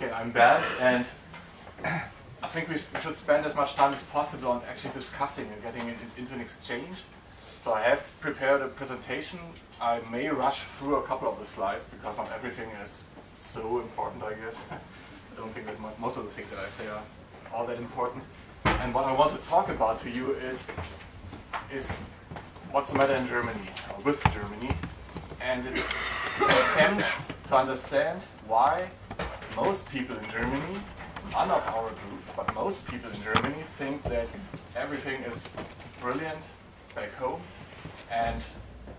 Okay, I'm Bernd, and I think we should spend as much time as possible on actually discussing and getting it into an exchange. So I have prepared a presentation. I may rush through a couple of the slides because not everything is so important, I guess. I don't think that most of the things that I say are all that important. And what I want to talk about to you is what's the matter in Germany, or with Germany. And it's an attempt to understand why most people in Germany, none of our group, but most people in Germany think that everything is brilliant back home and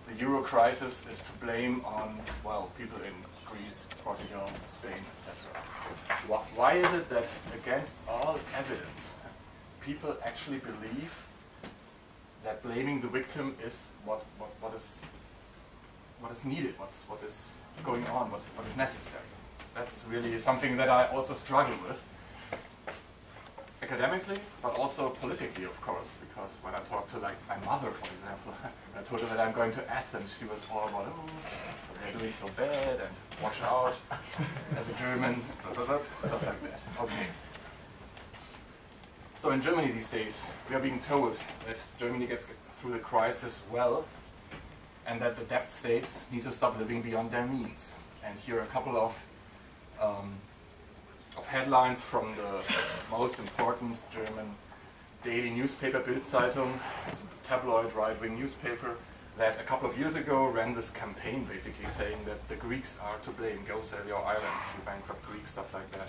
the Euro crisis is to blame on, well, people in Greece, Portugal, Spain, etc. Why is it that against all evidence, people actually believe that blaming the victim is what is needed, what is going on, what is necessary? That's really something that I also struggle with, academically, but also politically, of course, because when I talk to like my mother, for example, I told her that I'm going to Athens, she was all about, oh, they're doing so bad, and watch out, as a German, blah, blah, blah, stuff like that. Okay. So in Germany these days, we are being told that Germany gets through the crisis well, and that the debt states need to stop living beyond their means. And here are a couple of headlines from the most important German daily newspaper, Bild-Zeitung. It's a tabloid right-wing newspaper that a couple of years ago ran this campaign basically saying that the Greeks are to blame, go sell your islands, you bankrupt Greeks, stuff like that.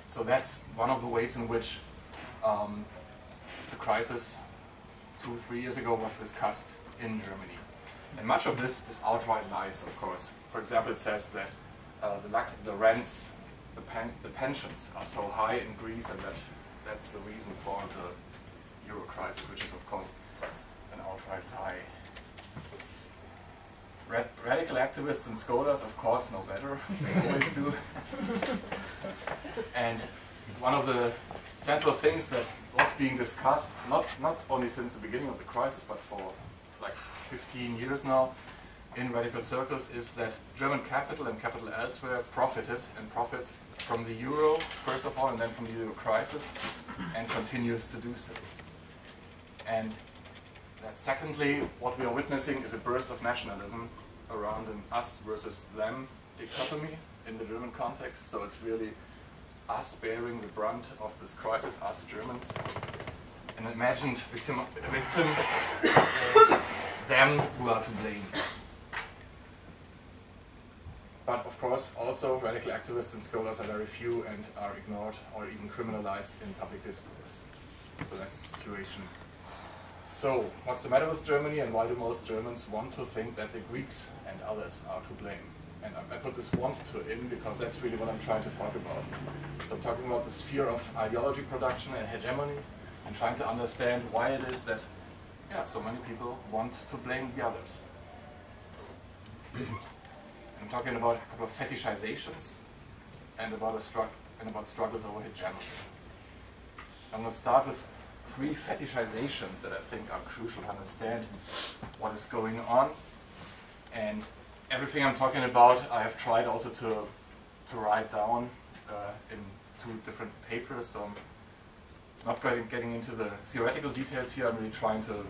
So that's one of the ways in which the crisis 2-3 years ago was discussed in Germany. And much of this is outright lies, of course. For example, it says that the rents, the pensions are so high in Greece, and that's the reason for the Euro crisis, which is, of course, an outright lie. Radical activists and scholars, of course, know better. They always do. And one of the central things that was being discussed, not only since the beginning of the crisis, but for like 15 years now, in radical circles, is that German capital and capital elsewhere profited and profits from the euro, first of all, and then from the euro crisis, and continues to do so. And that secondly, what we are witnessing is a burst of nationalism around an us versus them dichotomy in the German context. So it's really us bearing the brunt of this crisis, us Germans. An imagined victim them who are to blame. But of course, also radical activists and scholars are very few and are ignored or even criminalized in public discourse. So that's the situation. So, what's the matter with Germany, and why do most Germans want to think that the Greeks and others are to blame? And I put this "want to" in because that's really what I'm trying to talk about. So I'm talking about the sphere of ideology production and hegemony, and trying to understand why it is that so many people want to blame the others. I'm talking about a couple of fetishizations and about struggles over hegemony. I'm going to start with 3 fetishizations that I think are crucial to understand what is going on. And everything I'm talking about, I have tried also to write down in 2 different papers. So I'm not getting into the theoretical details here. I'm really trying to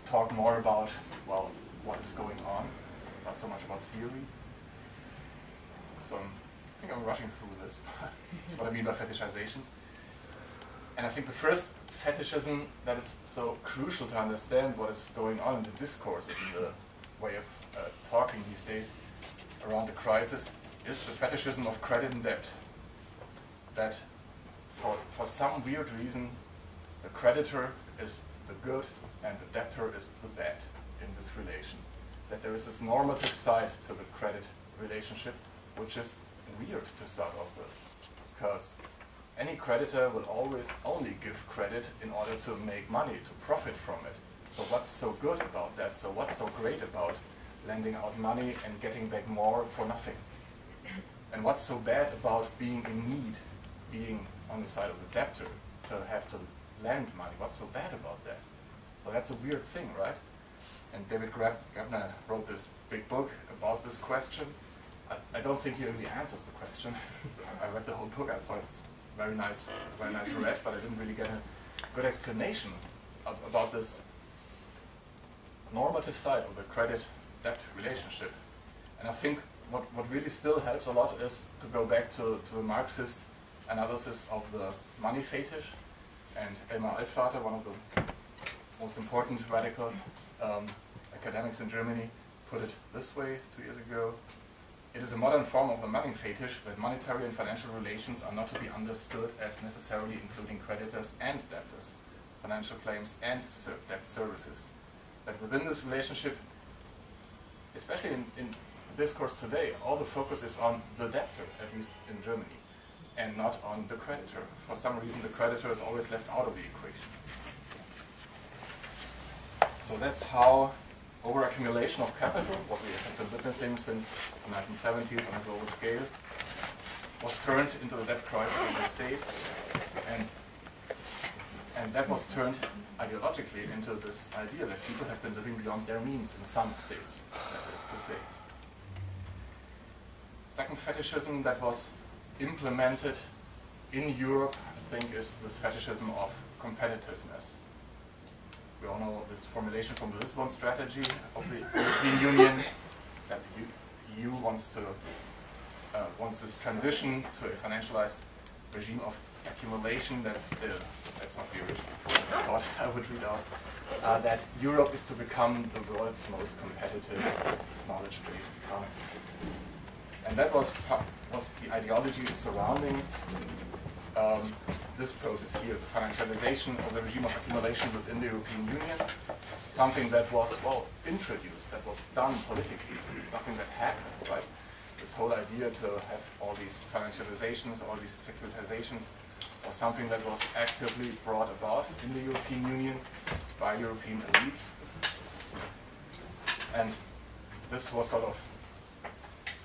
talk more about, well, what is going on, not so much about theory. So I think I'm rushing through this, what I mean by fetishizations. And I think the first fetishism that is so crucial to understand what is going on in the discourse, in the way of talking these days around the crisis, is the fetishism of credit and debt. That for some weird reason, the creditor is the good and the debtor is the bad in this relation. That there is this normative side to the credit relationship, which is weird to start off with, because any creditor will always only give credit in order to make money, to profit from it. So what's so good about that? So what's so great about lending out money and getting back more for nothing? And what's so bad about being in need, being on the side of the debtor, to have to lend money? What's so bad about that? So that's a weird thing, right? And David Graeber wrote this big book about this question. I don't think he really answers the question. So I read the whole book. I thought it's very nice read, but I didn't really get a good explanation about this normative side of the credit-debt relationship. And I think what really still helps a lot is to go back to the Marxist analysis of the money fetish. And Elmar Altvater, one of the most important radical academics in Germany, put it this way 2 years ago. It is a modern form of the money fetish that monetary and financial relations are not to be understood as necessarily including creditors and debtors, financial claims and debt services. That within this relationship, especially in the discourse today, all the focus is on the debtor, at least in Germany, and not on the creditor. For some reason, the creditor is always left out of the equation. So that's how overaccumulation of capital, what we have been witnessing since the 1970s on a global scale, was turned into the debt crisis of the state, and that was turned ideologically into this idea that people have been living beyond their means in some states, that is to say. Second fetishism that was implemented in Europe, I think, is this fetishism of competitiveness. We all know this formulation from the Lisbon strategy of the European Union, that the EU wants this transition to a financialized regime of accumulation. That's not the original I thought I would read out. That Europe is to become the world's most competitive, knowledge-based economy. And that was the ideology surrounding this process here, the financialization of the regime of accumulation within the European Union, something that was, well, introduced, that was done politically, something that happened, right? This whole idea to have all these financializations, all these securitizations, was something that was actively brought about in the European Union by European elites. And this was sort of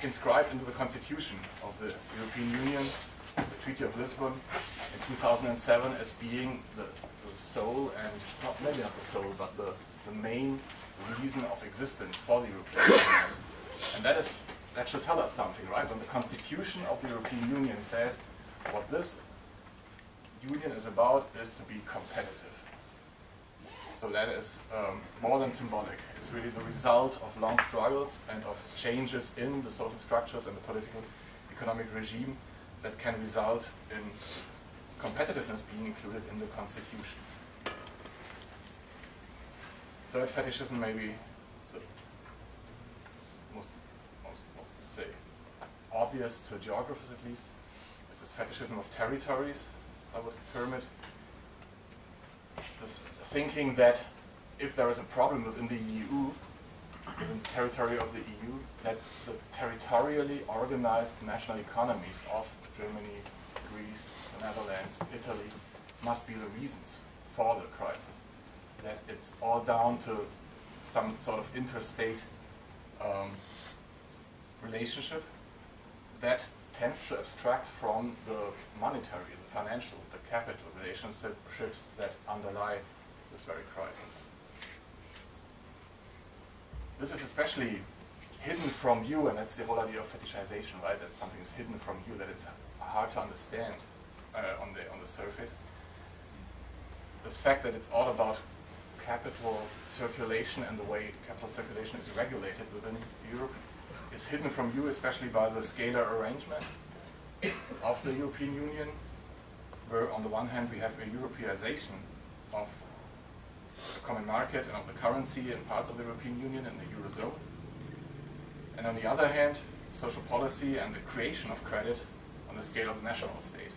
inscribed into the constitution of the European Union, the Treaty of Lisbon in 2007, as being the sole, and maybe not the sole, but the main reason of existence for the European Union. And that should tell us something, right? When the constitution of the European Union says what this union is about is to be competitive. So that is more than symbolic. It's really the result of long struggles and of changes in the social structures and the political economic regime that can result in competitiveness being included in the constitution. Third fetishism, maybe the most say, obvious to geographers at least, is this fetishism of territories, as I would term it. This thinking that if there is a problem within the EU, within the territory of the EU, that the territorially organized national economies of Germany, Greece, the Netherlands, Italy must be the reasons for the crisis. That it's all down to some sort of interstate relationship that tends to abstract from the monetary, the financial, the capital relationships that underlie this very crisis. This is especially hidden from you, and that's the whole idea of fetishization, right? That something is hidden from you, that it's hard to understand on the surface. This fact that it's all about capital circulation and the way capital circulation is regulated within Europe is hidden from you, especially by the scalar arrangement of the European Union, where on the one hand we have a Europeanization of the common market and of the currency in parts of the European Union and the Eurozone. And on the other hand, social policy and the creation of credit on the scale of the national state.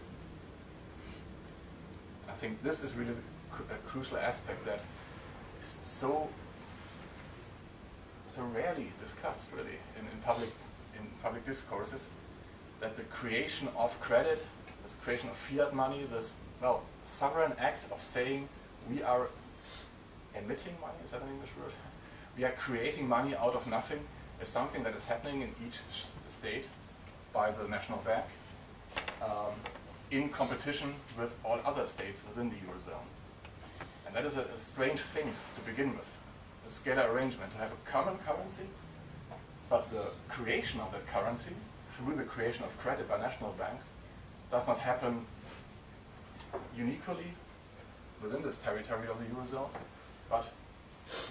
I think this is really a crucial aspect that is so rarely discussed, really, in public discourses, that the creation of credit, this creation of fiat money, this, well, sovereign act of saying we are emitting money, is that an English word? We are creating money out of nothing, is something that is happening in each state by the national bank in competition with all other states within the Eurozone. And that is a strange thing to begin with. The scalar arrangement, to have a common currency But the creation of that currency, through the creation of credit by national banks, does not happen uniquely within this territory of the Eurozone, but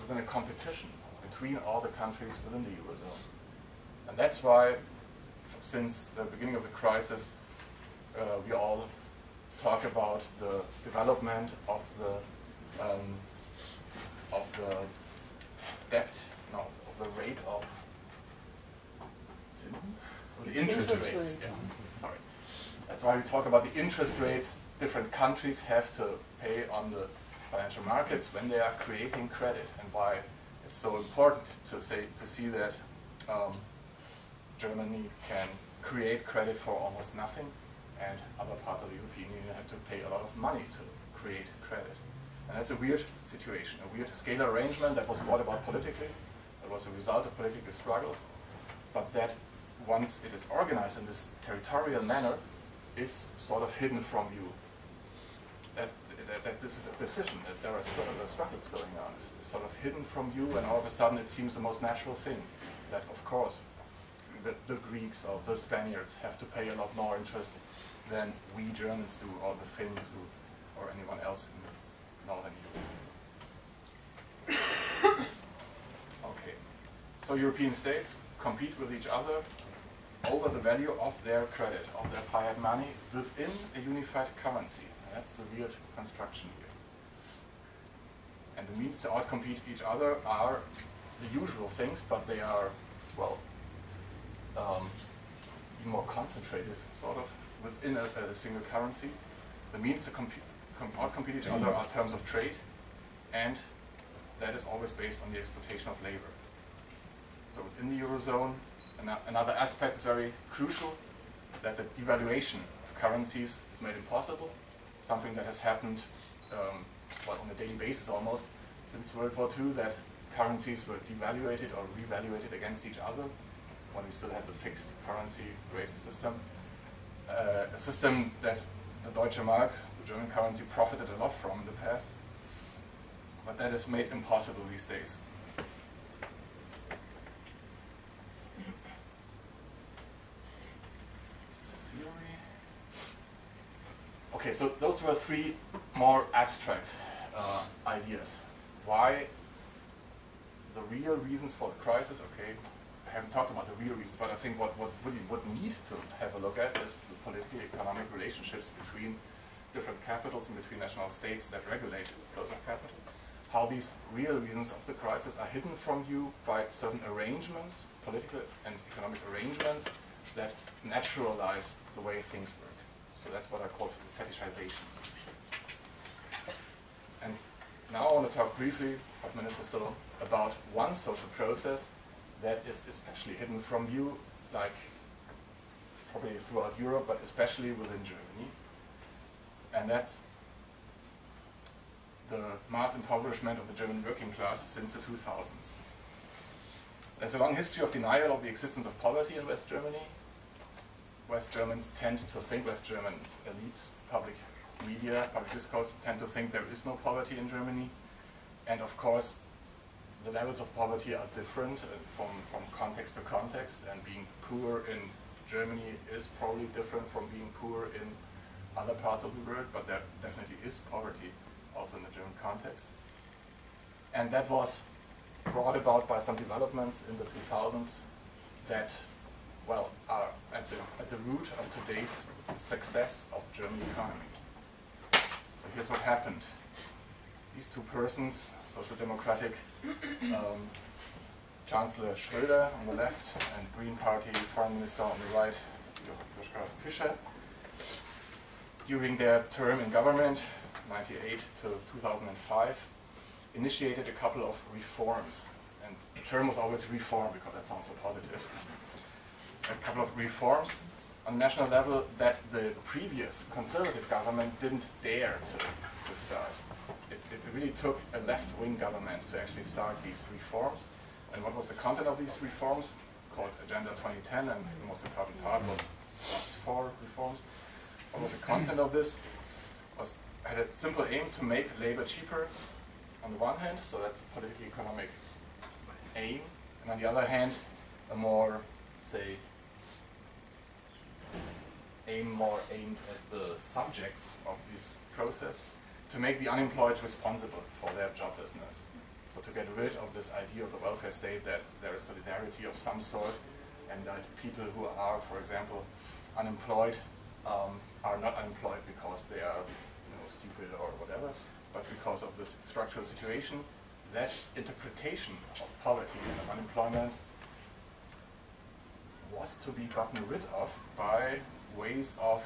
within a competition between all the countries within the Eurozone. And that's why, since the beginning of the crisis, we all talk about the development of the debt, no, of the rate of the interest rates. Yeah. Sorry. That's why we talk about the interest rates different countries have to pay on the financial markets when they are creating credit, and why it's so important to see that Germany can create credit for almost nothing, and other parts of the European Union have to pay a lot of money to create credit. And that's a weird situation, a weird scale arrangement that was brought about politically, that was a result of political struggles, but that once it is organized in this territorial manner, is sort of hidden from view. That this is a decision, that there are struggles going on, is sort of hidden from view, and all of a sudden it seems the most natural thing, that of course the Greeks or the Spaniards have to pay a lot more interest than we Germans do, or the Finns do, or anyone else in Northern Europe. Okay, so European states compete with each other over the value of their credit, of their fiat money, within a unified currency. And that's the weird construction here. And the means to outcompete each other are the usual things, but they are, well, even more concentrated, sort of, within a single currency. The means to outcompete each other are terms of trade, and that is always based on the exploitation of labor. So within the Eurozone, another aspect is very crucial, that the devaluation of currencies is made impossible, something that has happened well, on a daily basis almost since World War II, that currencies were devaluated or revaluated against each other when we still had the fixed currency rate system. A system that the Deutsche Mark, the German currency, profited a lot from in the past, but that is made impossible these days. Okay, so those were three more abstract ideas. Why the real reasons for the crisis? Okay, I haven't talked about the real reasons, but I think what we would need to have a look at is the political economic relationships between different capitals and between national states that regulate flows of capital. How these real reasons of the crisis are hidden from you by certain arrangements, political and economic arrangements, that naturalize the way things work. So that's what I call fetishization. And now I want to talk briefly, 5 minutes or so, about one social process that is especially hidden from view, like probably throughout Europe, but especially within Germany. And that's the mass impoverishment of the German working class since the 2000s. There's a long history of denial of the existence of poverty in West Germany. West Germans tend to think, West German elites, public media, public discourse tend to think there is no poverty in Germany. And of course, the levels of poverty are different from context to context, and being poor in Germany is probably different from being poor in other parts of the world, but there definitely is poverty also in the German context. And that was brought about by some developments in the 2000s that, well, are at the root of today's success of German economy. So here's what happened. These two persons, Social Democratic Chancellor Schröder on the left and Green Party Foreign Minister on the right, Joschka Fischer, during their term in government, 1998 to 2005, initiated a couple of reforms. And the term was always reform because that sounds so positive. A couple of reforms on the national level that the previous conservative government didn't dare to start. It really took a left-wing government to actually start these reforms. And what was the content of these reforms? Called Agenda 2010, and the most important part was what's for reforms. What was the content of this? Had a simple aim to make labor cheaper on the one hand, so that's a political economic aim, and on the other hand, a more, say, more aimed at the subjects of this process, to make the unemployed responsible for their joblessness. So to get rid of this idea of the welfare state that there is solidarity of some sort, and that people who are, for example, unemployed are not unemployed because they are, stupid or whatever, but because of this structural situation. That interpretation of poverty and of unemployment was to be gotten rid of by ways of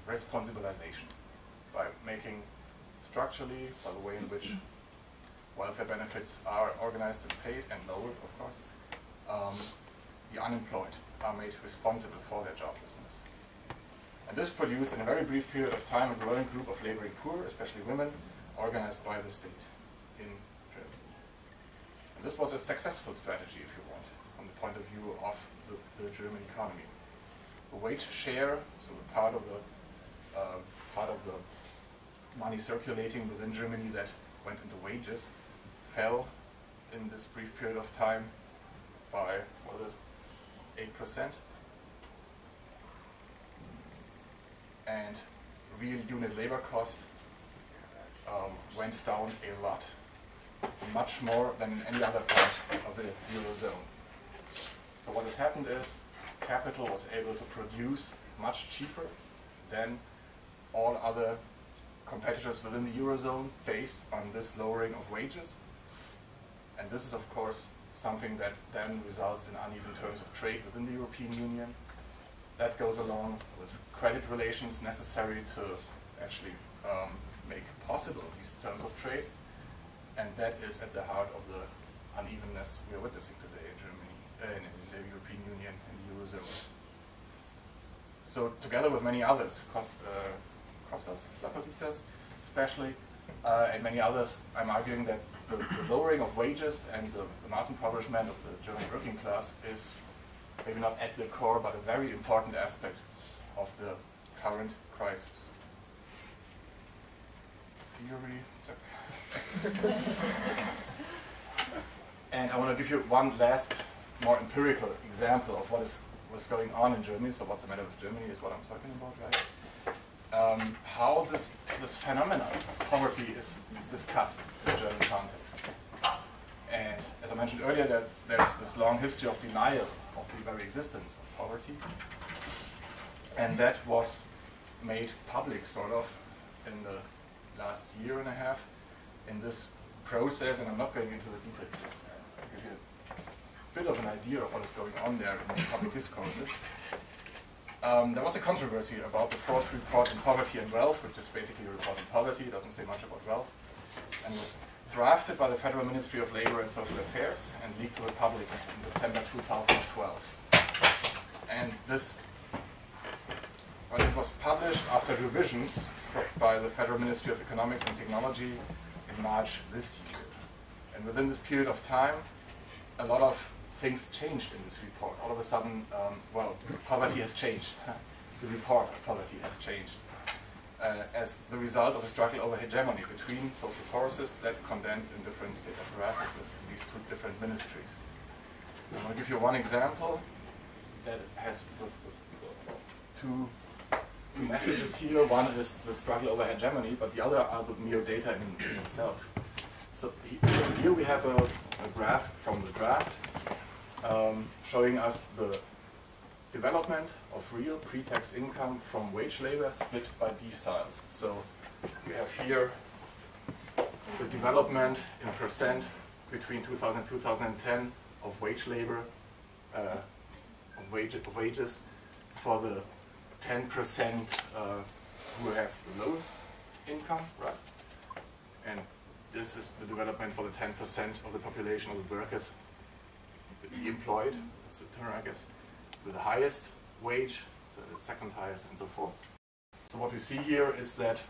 responsibilization, by making structurally, by the way in which welfare benefits are organized and paid and lowered, of course, the unemployed are made responsible for their joblessness. And this produced, in a very brief period of time, a growing group of laboring poor, especially women, organized by the state in Germany. And this was a successful strategy, if you want, from the point of view of the German economy. The wage share, so the part of the money circulating within Germany that went into wages, fell in this brief period of time by, 8%. And real unit labor cost went down a lot, much more than in any other part of the Eurozone. So what has happened is capital was able to produce much cheaper than all other competitors within the Eurozone based on this lowering of wages. And this is, of course, something that then results in uneven terms of trade within the European Union. That goes along with credit relations necessary to actually make possible these terms of trade. And that is at the heart of the unevenness we are witnessing today in Germany, in the European Union, in the Eurozone. So together with many others, Kostas, Lapavitsas especially, and many others, I'm arguing that the lowering of wages and the mass impoverishment of the German working class is maybe not at the core, but a very important aspect of the current crisis. Theory, and I want to give you one last, more empirical example of what's going on in Germany. So what's the matter with Germany is what I'm talking about, right? How this phenomenon of poverty is discussed in the German context. And as I mentioned earlier, there's this long history of denial of the very existence of poverty. And that was made public, sort of, in the last year and a half in this process, and I'm not going into the details, just give you a bit of an idea of what is going on there in the public discourses. There was a controversy about the fourth report on poverty and wealth, which is basically a report on poverty, it doesn't say much about wealth, and was drafted by the Federal Ministry of Labor and Social Affairs and leaked to the public in September 2012. And this, when it was published after revisions by the Federal Ministry of Economics and Technology in March this year. And within this period of time, a lot of things changed in this report. All of a sudden, poverty has changed. The report of poverty has changed as the result of a struggle over hegemony between social forces that condense in different state apparatuses in these two different ministries. I'm going to give you one example that has two messages here. One is the struggle over hegemony, but the other are the mere data in itself. So here we have a graph from the draft showing us the development of real pre-tax income from wage labor split by deciles. So we have here the development in percent between 2000 and 2010 of wage labor, of wages for the 10% who have the lowest income, right? And this is the development for the 10% of the population of the workers, the employed, that's the term, I guess, with the highest wage, so the second highest, and so forth. So what we see here is that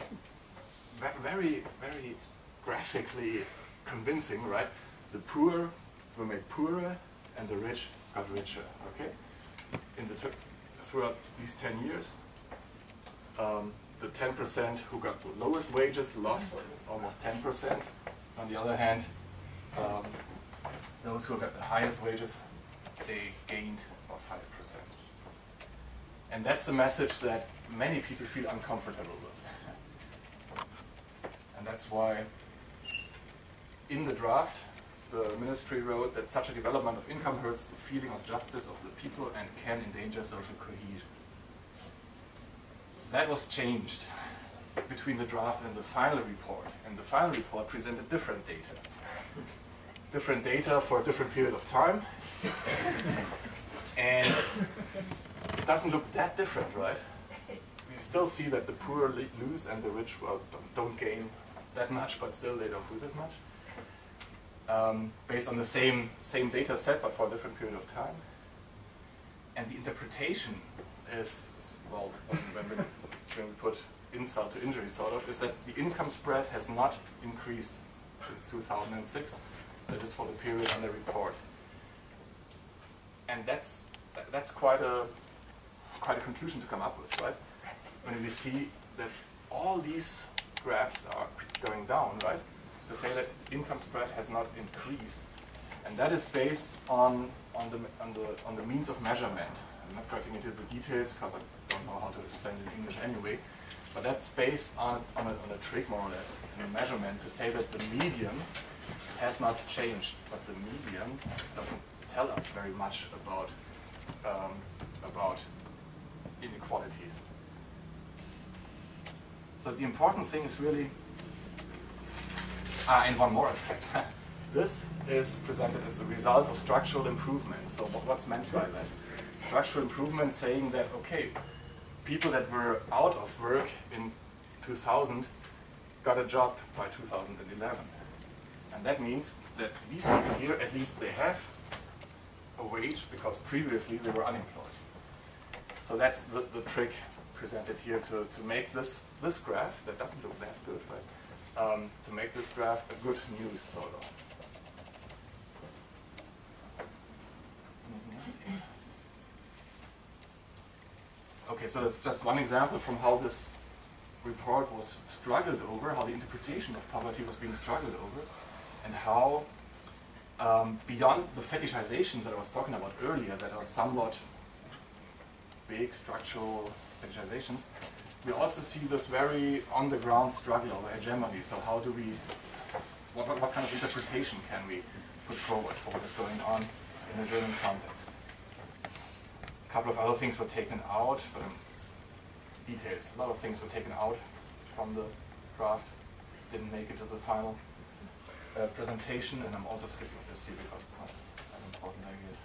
very, very graphically convincing, right? The poor were made poorer, and the rich got richer. Okay, throughout these 10 years, the 10% who got the lowest wages lost almost 10%. On the other hand, those who got the highest wages they gained about 5%. And that's a message that many people feel uncomfortable with. And that's why in the draft, the ministry wrote that such a development of income hurts the feeling of justice of the people and can endanger social cohesion. That was changed between the draft and the final report. And the final report presented different data. Different data for a different period of time. And it doesn't look that different, right? We still see that the poor lose and the rich, well, don't gain that much, but still they don't lose as much. Based on the same data set, but for a different period of time. And the interpretation is well, when we put insult to injury, sort of, is that the income spread has not increased since 2006. That is for the period under report. And that's quite a conclusion to come up with, right? When we see that all these graphs are going down, right? To say that income spread has not increased, and that is based on the means of measurement. I'm not getting into the details because I don't know how to explain it in English anyway, but that's based on a trick, more or less, in a measurement to say that the median has not changed, but the median doesn't tell us very much about inequalities. So the important thing is really, and one more aspect. This is presented as the result of structural improvements. So what's meant by that? Structural improvement saying that, okay, people that were out of work in 2000 got a job by 2011. And that means that these people here, at least they have a wage because previously they were unemployed. So that's the trick presented here to make this graph, that doesn't look that good, right? To make this graph a good news, sort of. Okay, so that's just one example from how this report was struggled over, how the interpretation of poverty was being struggled over, and how beyond the fetishizations that I was talking about earlier, that are somewhat big structural fetishizations, we also see this very on-the-ground struggle over hegemony. So how do we, what kind of interpretation can we put forward for what is going on in the German context? A couple of other things were taken out, but details. A lot of things were taken out from the draft, didn't make it to the final presentation, and I'm also skipping this here because it's not that important, I guess.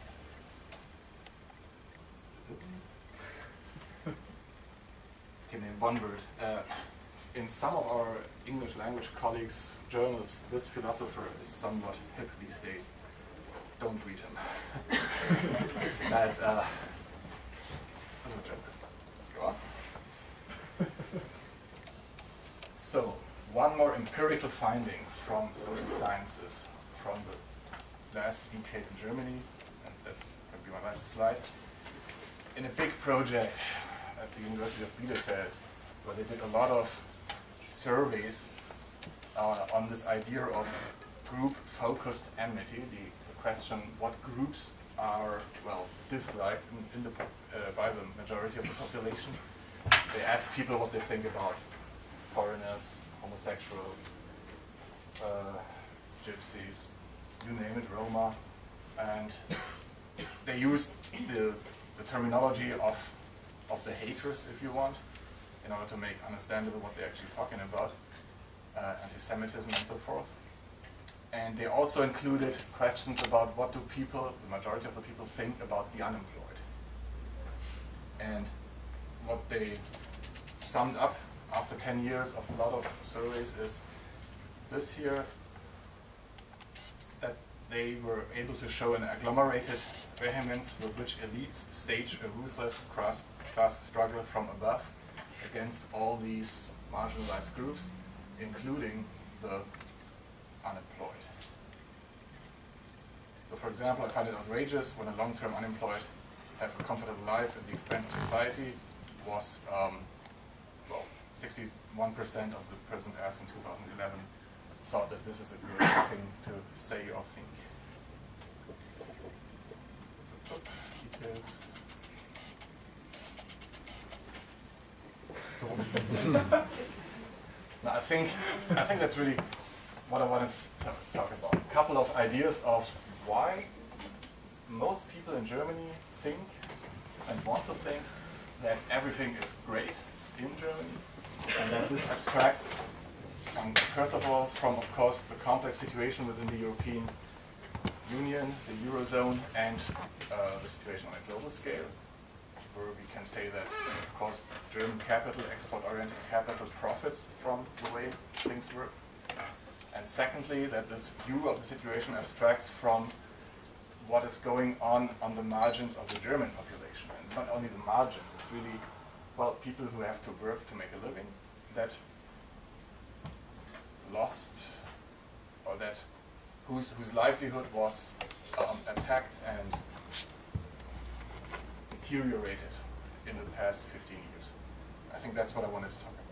Okay, maybe one word. In some of our English language colleagues' journals, this philosopher is somewhat hip these days. Don't read him. That's a joke. Let's go on. So, one more empirical finding from social sciences from the last decade in Germany, and that's going to be my last slide. In a big project at the University of Bielefeld, where they did a lot of surveys on this idea of group-focused enmity, the question what groups are, well, disliked by the majority of the population. They asked people what they think about foreigners, homosexuals, gypsies, you name it, Roma, and they used the terminology of the haters, if you want, in order to make understandable what they're actually talking about, anti-Semitism and so forth. And they also included questions about what do people, the majority of the people, think about the unemployed. And what they summed up after 10 years of a lot of surveys is this here, that they were able to show an agglomerated vehemence with which elites stage a ruthless class struggle from above against all these marginalized groups, including the unemployed. So for example, I find it outrageous when a long-term unemployed have a comfortable life at the expense of society. Was, well, 61% of the persons asked in 2011 thought that this is a good thing to say or think. Now, I think that's really what I wanted to talk about. A couple of ideas of why most people in Germany think and want to think that everything is great in Germany, and that this abstracts, first of all, from, of course, the complex situation within the European Union, the Eurozone, and the situation on a global scale, where we can say that, of course, German capital, export-oriented capital, profits from the way things work. And secondly, that this view of the situation abstracts from what is going on the margins of the German population. And it's not only the margins, it's really, well, people who have to work to make a living that lost, or that whose livelihood was attacked and deteriorated in the past 15 years. I think that's what I wanted to talk about.